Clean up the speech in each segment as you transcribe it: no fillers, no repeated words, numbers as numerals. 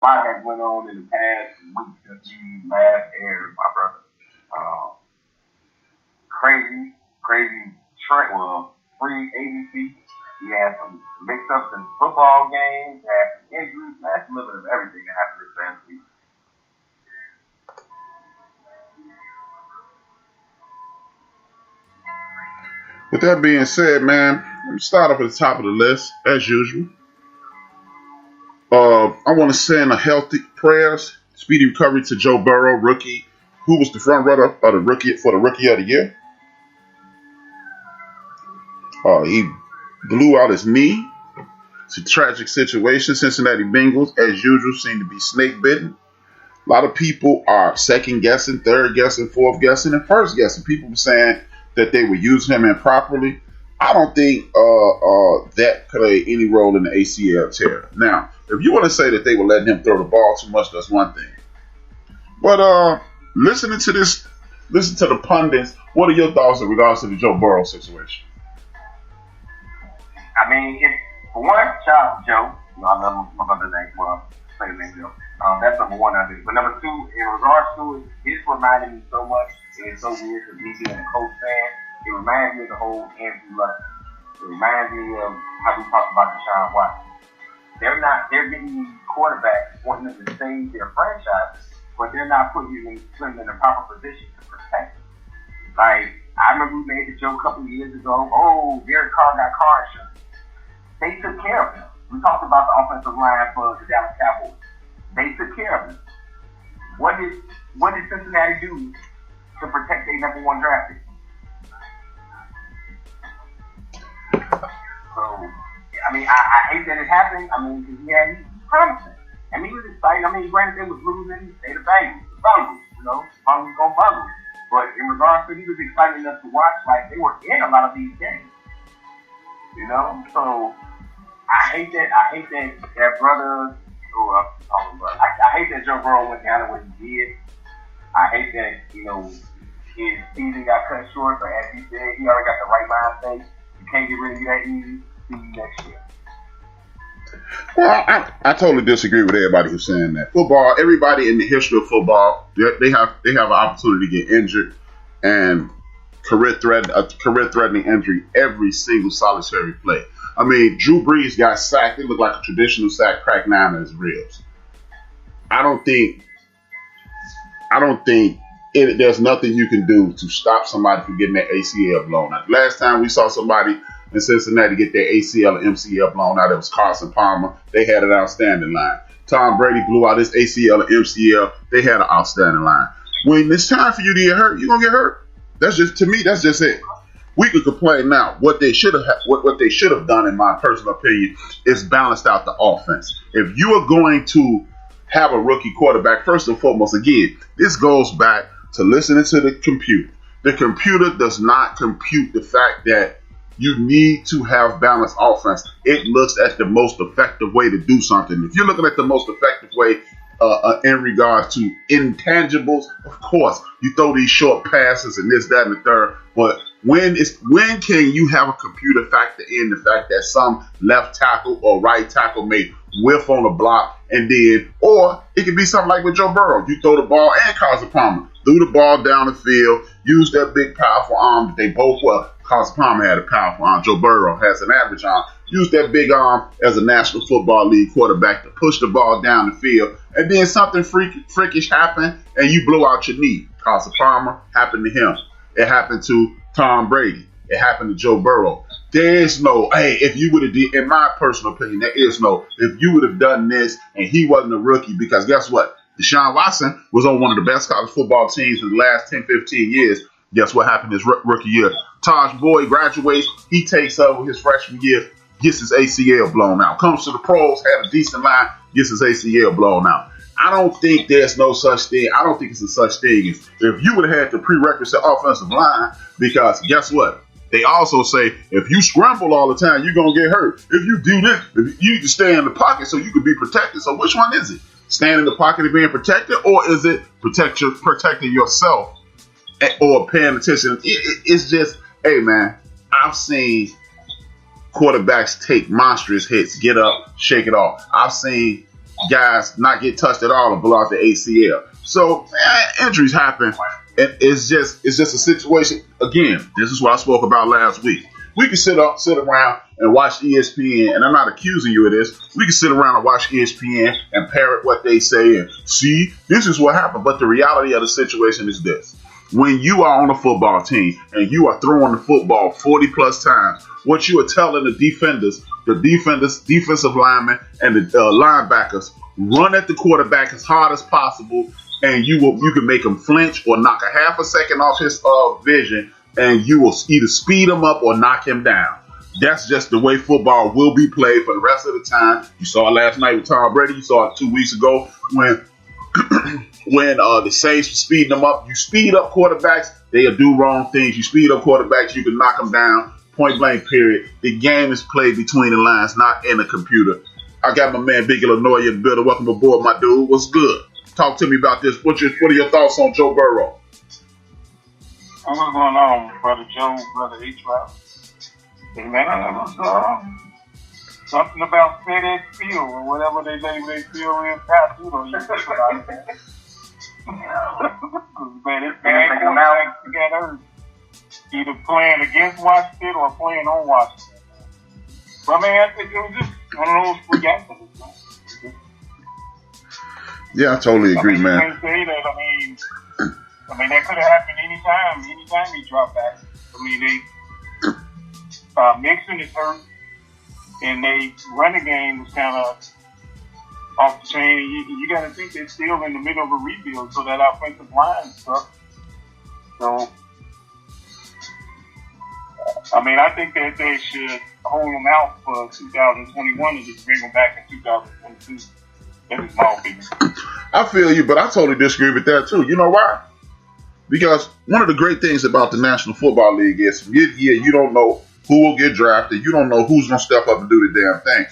lot has went on in the past week since you last aired, my brother. Uh, crazy trend. Well, free agency. He had some mix-ups in football games, had some injuries, had a little bit of everything that happened this past week. With that being said, man, let me start up at the top of the list as usual. I want to send a healthy prayers, speedy recovery to Joe Burrow, rookie, who was the front runner of the rookie for the rookie of the year. He blew out his knee. It's a tragic situation. Cincinnati Bengals, as usual, seem to be snake bitten. A lot of people are second guessing, third guessing, fourth guessing, and first guessing. People were saying that they were using him improperly. I don't think that played any role in the ACL tear. Now, if you want to say that they were letting him throw the ball too much, that's one thing. But listen to the pundits. What are your thoughts in regards to the Joe Burrow situation? I mean, for one, shout out to Joe. You know, I love my brother's name. Well, say his name Joe. That's number one of it. But number two, in regards to it, it's reminded me so much. It's so weird because me being a Colts fan, it reminds me of the whole Andrew Luck. It reminds me of how we talked about Deshaun Watson. They're getting these quarterbacks wanting them to save their franchises, but they're not putting them in the proper position to protect them. Like, I remember we made the joke a couple of years ago, oh, Derek Carr got car insurance. They took care of him. We talked about the offensive line for the Dallas Cowboys. They took care of him. What did Cincinnati do to protect their number one draft pick? So, I mean, I hate that it happened. I mean, because he was promising. I mean, he was excited. I mean, granted, they was losing. They the Bengals, you know. Bengals gonna bungle. But in regards to, he was excited enough to watch. Like, they were in a lot of these games. You know? So, I hate that brother. I hate that Joe Burrow went down the way he did. I hate that, you know, his season got cut short, but as he said, he already got the right mindset. You can't get rid of you that easy. See you next year. Well, I totally disagree with everybody who's saying that. Football, everybody in the history of football, they have an opportunity to get injured and career-threatening injury every single solitary play. I mean, Drew Brees got sacked. It looked like a traditional sack, cracked 9 of his ribs. I don't think there's nothing you can do to stop somebody from getting their ACL blown out. Last time we saw somebody in Cincinnati get their ACL and MCL blown out, it was Carson Palmer. They had an outstanding line. Tom Brady blew out his ACL and MCL. They had an outstanding line. When it's time for you to get hurt, you're gonna get hurt. That's just it. We could complain now. What they should have done, in my personal opinion, is balanced out the offense. If you are going to have a rookie quarterback, first and foremost, again, this goes back to listening to the computer. The computer does not compute the fact that you need to have balanced offense. It looks at the most effective way to do something. If you're looking at the most effective way in regards to intangibles, of course, you throw these short passes and this, that, and the third. But when can you have a computer factor in the fact that some left tackle or right tackle may whiff on a block, and then, or it could be something like with Joe Burrow. You throw the ball and Carson Palmer threw the ball down the field, use that big powerful arm that they both were. Carson Palmer had a powerful arm. Joe Burrow has an average arm. Use that big arm as a National Football League quarterback to push the ball down the field, and then something freakish happened, and you blow out your knee. Carson Palmer happened to him. It happened to Tom Brady. It happened to Joe Burrow. There's no, hey, if you would have did, in my personal opinion, there is no, if you would have done this and he wasn't a rookie, because guess what? Deshaun Watson was on one of the best college football teams in the last 10, 15 years. Guess what happened his rookie year? Taj Boyd graduates. He takes over his freshman year, gets his ACL blown out. Comes to the pros, had a decent line, gets his ACL blown out. I don't think there's no such thing. I don't think it's a such thing as if you would have had the prerequisite offensive line, because guess what? They also say if you scramble all the time, you're going to get hurt. If you do this, if you need to stay in the pocket so you can be protected. So which one is it? Stand in the pocket and being protected, or is it protecting yourself or paying attention? It's just, hey, man, I've seen quarterbacks take monstrous hits, get up, shake it off. I've seen guys not get touched at all and blow out the ACL. So injuries happen, and it's just a situation. Again, this is what I spoke about last week. We can sit around and watch ESPN, and I'm not accusing you of this. We can sit around and watch ESPN and parrot what they say and see this is what happened. But the reality of the situation is this: when you are on a football team and you are throwing the football 40 plus times, what you are telling the defensive linemen, and the linebackers, run at the quarterback as hard as possible, and you can make him flinch or knock a half a second off his vision, and you will either speed him up or knock him down. That's just the way football will be played for the rest of the time. You saw it last night with Tom Brady. You saw it 2 weeks ago when the Saints were speeding them up. You speed up quarterbacks, they'll do wrong things. You speed up quarterbacks, you can knock them down. Point blank, period. The game is played between the lines, not in a computer. I got my man Big Illinois in the building. Welcome aboard, my dude. What's good? Talk to me about this. What are your thoughts on Joe Burrow? What's going on, Brother Joe, Brother HRap? Hey, man, something about FedEx Field or whatever they label their field is. Man, this man quarterbacks together, either playing against Washington or playing on Washington. But I mean, I think it was just one of those free accidents. Yeah, I totally agree, man. You can't say that. I mean, that could have happened anytime they drop back. I mean, Mixon is hurt, and they running game was kind of off the chain. You got to think they're still in the middle of a rebuild, so that offensive line stuff. So, I mean, I think that they should hold them out for 2021 and just bring them back in 2022. That is my opinion. I feel you, but I totally disagree with that too. You know why? Because one of the great things about the National Football League is from year to year, you don't know who will get drafted. You don't know who's going to step up and do the damn thing.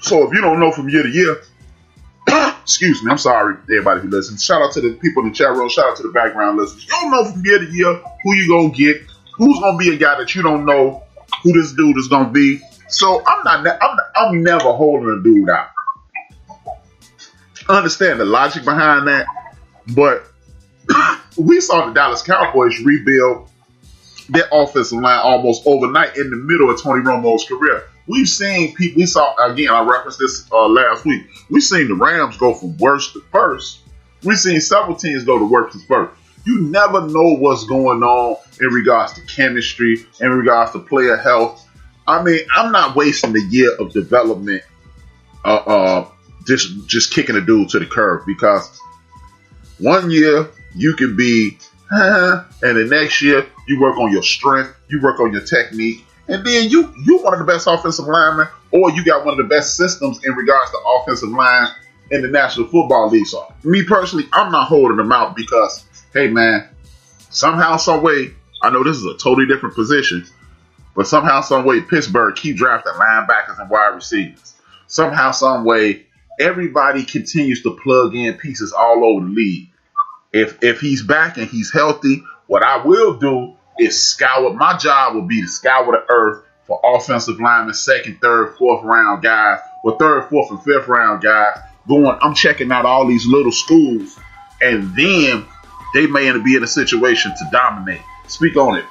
So if you don't know from year to year, excuse me, I'm sorry, everybody who listens. Shout out to the people in the chat room. Shout out to the background listeners. You don't know from year to year who you're going to get, who's going to be a guy that you don't know who this dude is going to be. So I'm never holding a dude out. I understand the logic behind that, but we saw the Dallas Cowboys rebuild their offensive line almost overnight in the middle of Tony Romo's career. We've seen people, we saw, again, I referenced this last week, we've seen the Rams go from worst to first. We've seen several teams go to worst to first. You never know what's going on in regards to chemistry, in regards to player health. I mean, I'm not wasting a year of development just kicking a dude to the curb, because one year you can be, and the next year you work on your strength, you work on your technique, and then you're one of the best offensive linemen, or you got one of the best systems in regards to offensive line in the National Football League. So me personally, I'm not holding them out because, hey man, somehow, some way, I know this is a totally different position, but somehow, some way, Pittsburgh keep drafting linebackers and wide receivers. Somehow, some way, everybody continues to plug in pieces all over the league. If he's back and he's healthy, what I will do is scour. My job will be to scour the earth for offensive linemen, second, third, fourth round guys, or third, fourth, and fifth round guys. I'm checking out all these little schools, and then they may be in a situation to dominate. Speak on it.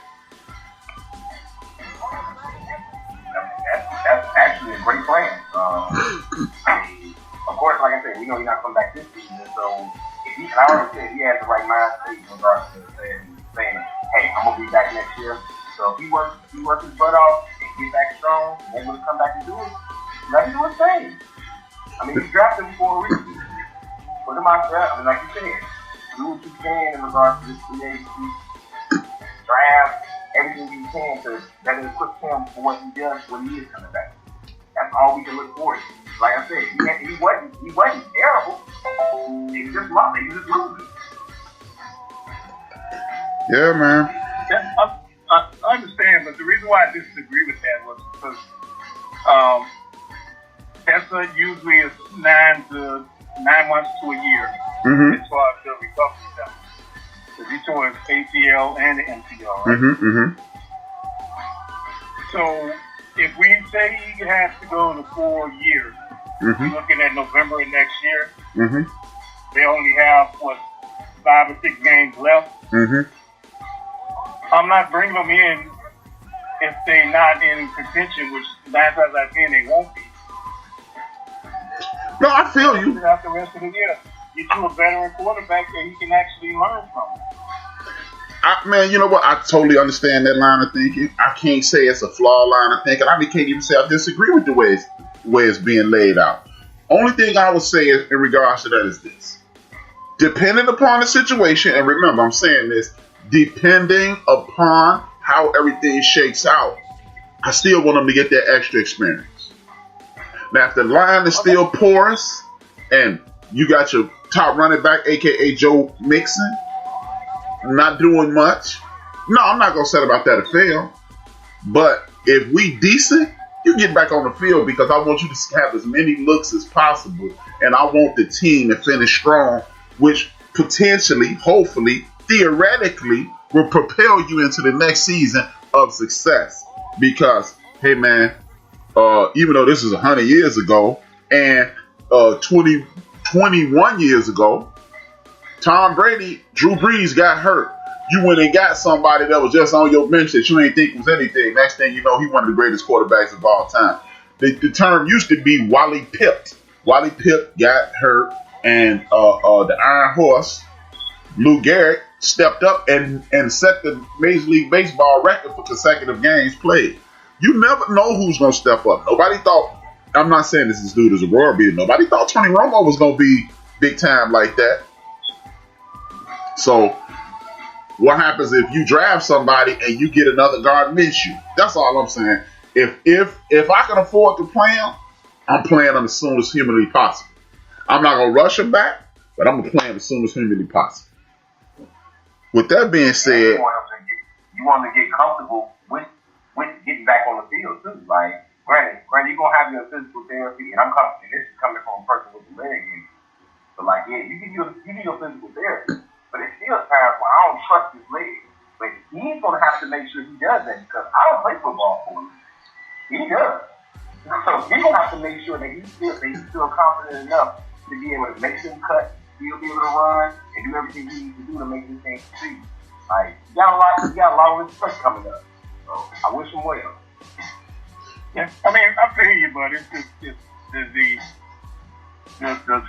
That's actually a great plan. Of course, like I said, we know he's not coming back this season, so I already said he has the right mindset in regards to saying, hey, I'm going to be back next year. So if he works his butt off and get back strong and able to come back and do it, let him do his thing. I mean, you drafted him for a reason. Put him out there. I mean, like you said, do what you can in regards to this free agency. Draft everything you can to better equip him for what he does when he is coming back. That's all we can look forward to. Like I said, he wasn't terrible. He was just loving. He was just losing. Yeah, man. I understand, but the reason why I disagree with that was because that's usually is 9 months to a year as far as the recovery time. Because he tore his ACL and the MCL, right? So if we say he has to go to 4 years, Mm-hmm. Looking at November of next year, Mm-hmm. they only have, 5 or 6 games left. Mm-hmm. I'm not bringing them in if they're not in contention, which 9 times out of 10 they won't be. No, I feel you. Throughout the rest of the year, get you a veteran quarterback that he can actually learn from. Man, you know what? I totally understand that line of thinking. I can't say it's a flawed line of thinking. I can't even say I disagree with the way it's being laid out. Only thing I would say in regards to that is this. Depending upon the situation, and remember, I'm saying this, depending upon how everything shakes out, I still want them to get that extra experience. Now, if the line is still porous and you got your top running back, a.k.a. Joe Mixon, not doing much, no, I'm not going to say about that to fail. But if we decent, you get back on the field because I want you to have as many looks as possible. And I want the team to finish strong, which potentially, hopefully, theoretically, will propel you into the next season of success. Because, hey man, even though this is 100 years ago and 21 years ago, Tom Brady, Drew Brees got hurt. You went and got somebody that was just on your bench that you ain't think was anything. Next thing you know, he one of the greatest quarterbacks of all time. The term used to be Wally Pipped. Wally Pipp got hurt, and the Iron Horse, Lou Gehrig, stepped up and set the Major League Baseball record for consecutive games played. You never know who's going to step up. Nobody thought, I'm not saying this dude is a royal beater, nobody thought Tony Romo was going to be big time like that. So, what happens if you draft somebody and you get another Gardner Minshew? That's all I'm saying. If I can afford to play him, I'm playing him as soon as humanly possible. I'm not going to rush him back, but I'm going to play him as soon as humanly possible. With that being said, you want to get comfortable with getting back on the field too. Like, granted, you're gonna have your physical therapy, and I'm coming. And this is coming from a person with a leg injury. So, like, yeah, you do your physical therapy, but it's still times when I don't trust his leg. But he's gonna have to make sure he does that because I don't play football for him. He does. So he's gonna have to make sure that he's still confident enough to be able to make some cuts, still be able to run, and do everything he needs to do to make this thing succeed. Like, you got a lot of respect coming up. So I wish him well. Yeah, I mean, I feel you, but it's just the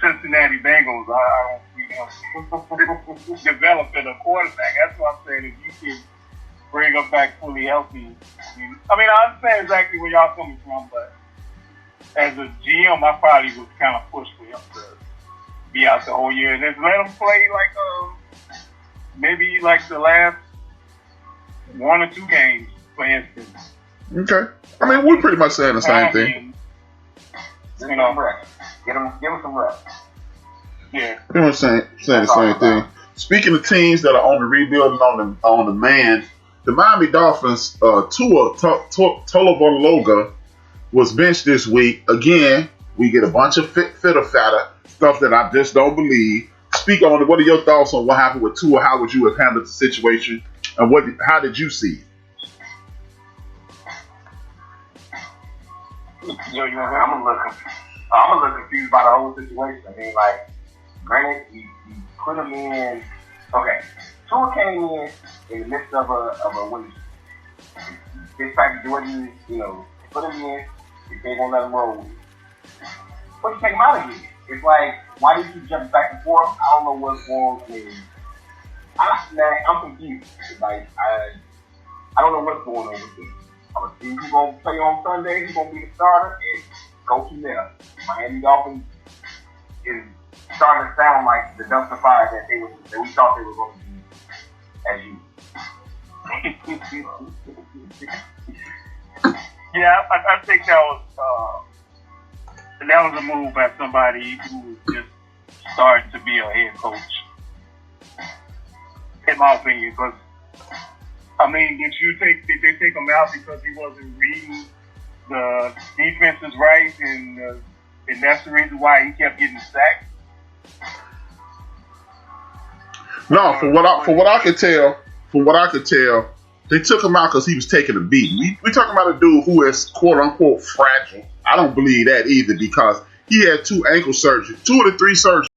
Cincinnati Bengals. I don't see them developing a quarterback. That's what I'm saying. If you can bring them back fully healthy, I understand exactly where y'all coming from, but as a GM, I probably would kind of push for him to be out the whole year and just let him play like maybe like the last 1 or 2 games, for instance. Okay. I mean, we're pretty much saying the same thing. You know, give him some rest. Yeah. Pretty much saying the same thing. Speaking of teams that are on the rebuild and on the man, the Miami Dolphins, Tua Tagovailoa was benched this week. Again, we get a bunch of fitter fatter stuff that I just don't believe. Speak on it. What are your thoughts on what happened with Tua? How would you have handled the situation? And how did you see it? I'm a little confused by the whole situation. I mean, like, granted, you put him in. Okay, Tua came in the midst of a win. This type of Jordan, put him in. If they won't let him roll, but you take him out again. It's like, why do you keep jumping back and forth? I don't know what's wrong. I'm confused. Like, I don't know what's going on with this. I'm going to see who's going to play on Sunday, who's going to be the starter, and go from there. Miami Dolphins is starting to sound like the dumpster fire that we thought they were going to be, as you. Yeah, I think that was a move by somebody who was just starting to be a head coach, in my opinion. Because did they take him out because he wasn't reading the defenses right, and that's the reason why he kept getting sacked? No, from what I could tell, they took him out because he was taking a beating. We talking about a dude who is quote unquote fragile. I don't believe that either because He had 2 ankle surgeries, 2 of the 3 surgeries.